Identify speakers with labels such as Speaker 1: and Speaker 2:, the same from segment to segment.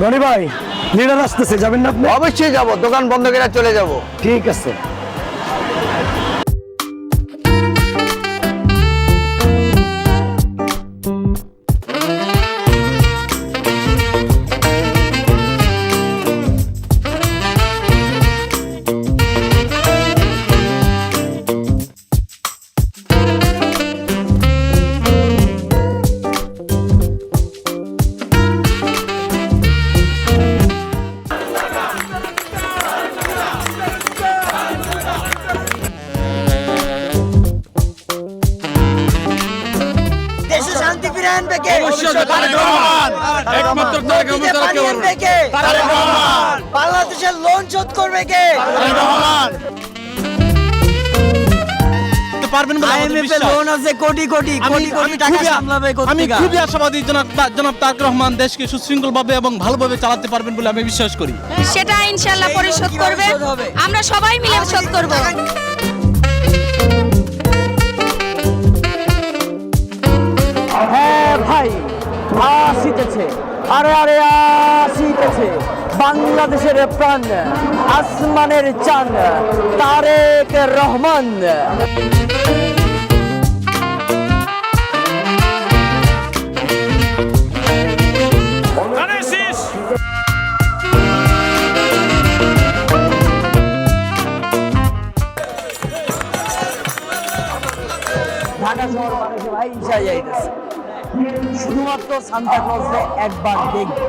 Speaker 1: রনি ভাই, লিডার আসতেছে, যাবেন না আপনি?
Speaker 2: অবশ্যই যাব, দোকান বন্ধ করে চলে যাব।
Speaker 1: ঠিক আছে।
Speaker 3: বাংলাদেশের লোন শোধ করবে কে?
Speaker 4: আমি খুবই আশাবাদী জনাব তারেক রহমান দেশকে সুশৃঙ্খলভাবে এবং ভালোভাবে চালাতে পারবেন বলে আমি বিশ্বাস করি।
Speaker 5: সেটা ইনশাআল্লাহ পরিশোধ করবে, আমরা সবাই মিলে শোধ করব।
Speaker 3: হ্যাঁ ভাই, আসিতেছে, আরে আরে আসিতেছে বাংলাদেশের প্রাণ, আসমানের চান, তারেক রহমান। ঢাকা শহর মানুষ ভাই ইচ্ছাই যাইতেছে, শুধুমাত্র সান্তা ক্লজে একবার দেখবে।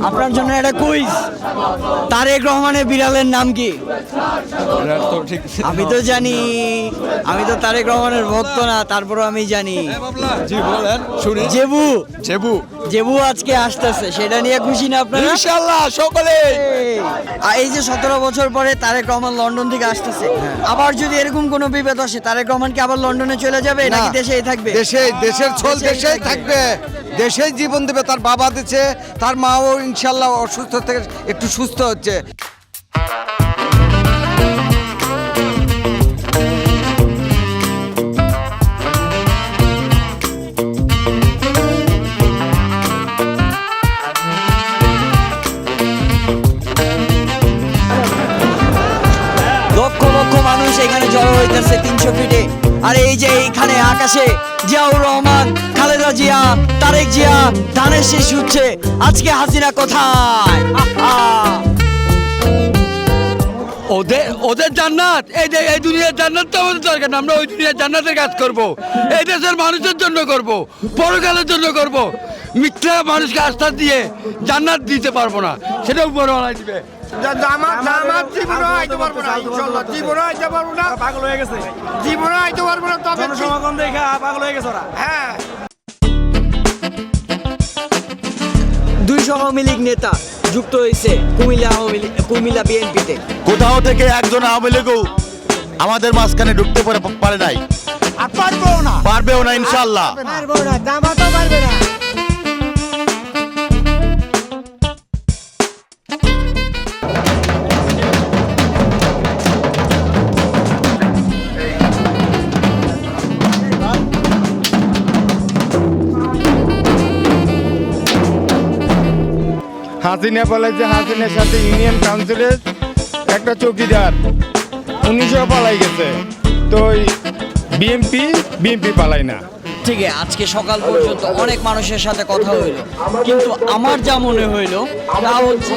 Speaker 3: আপনার জন্য একটা কুইজ, তারেক রহমানের বিড়ালের নাম কি? আমি তো জানি, আমি তো তারেক রহমানের ভক্ত না, তারপরও আমি জানি। জেবু জেবু জেবু আজকে আসতেছে, সেটা নিয়ে খুশি না আপনারা?
Speaker 2: ইনশাআল্লাহ সকলে।
Speaker 3: এই যে 17 বছর পরে তারেক রহমান লন্ডন থেকে আসতেছে, আবার যদি এরকম কোনো বিপদ আসে, তারেক রহমান কি আবার লন্ডনে চলে যাবে নাকি দেশেই থাকবে?
Speaker 2: দেশের ছোল দেশেই থাকবে, দেশেই জীবন দেবে। তার বাবা দিচ্ছে, তার মাও ইনশাআল্লাহ অসুস্থ থেকে একটু সুস্থ হচ্ছে।
Speaker 3: লক্ষ লক্ষ মানুষ এখানে জড়ো হইতেছে 300 ফিটে। আর এই যে এইখানে আকাশে জিয়াউর রহমান, খালেদা জিয়া, তারেক জিয়া ধানের শেষ উঠছে। আজকে হাসিনা কোথায়?
Speaker 2: ওদের জান্নাত, এই দুনিয়ার জান্নাত তো আমাদের দরকার না। আমরা ওই দুনিয়ার জান্নাতের কাজ করব, এই দেশের মানুষের জন্য করব, পরকালের জন্য করব। মিথ্যা মানুষকে আস্থা দিয়ে জান্নাত দিতে পারবো না, সেটা উপর বানাই দিবে।
Speaker 4: পাগল হয়ে গেছে,
Speaker 2: জীবনে আইতে পারবো না, তবে
Speaker 4: জনসমাগম দেখা পাগল হয়ে গেছে ওরা।
Speaker 2: হ্যাঁ,
Speaker 3: 200 আওয়ামী লীগ নেতা যুক্ত হয়েছে কুমিল্লা বিএনপিতে।
Speaker 6: কোথাও থেকে একজন আওয়ামী লীগও আমাদের মাঝখানে ঢুকতে পারে নাই,
Speaker 4: আর
Speaker 6: পারবেও না ইনশাআল্লাহ।
Speaker 7: হাসিনা পালাইছে, হাসিনার সাথে ইউনিয়ন কাউন্সিলের একটা চৌকিদার 1900 পালাই গেছে, তো বিএমপি পালাই না।
Speaker 3: ঠিক আছে, আজকে সকাল পর্যন্ত অনেক মানুষের সাথে কথা হইলো, কিন্তু আমার যা মনে হইলো তা হচ্ছে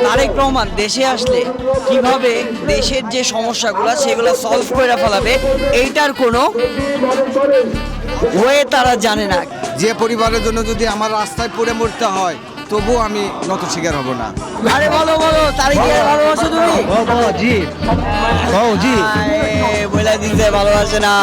Speaker 3: তারেক রহমান দেশে আসলে কিভাবে দেশের যে সমস্যাগুলো সেগুলো সলভ করে ফেলাবে, এইটার কোনো ওয়ে তারা জানে না।
Speaker 2: যে পরিবারের জন্য যদি আমার রাস্তায় পড়ে মরতে হয়, তবু আমি নত শিকার হব না।
Speaker 3: আরে বলো তারেক ভালোবাসো তুমি?
Speaker 1: জি, জি।
Speaker 3: দিতে ভালোবাসে না।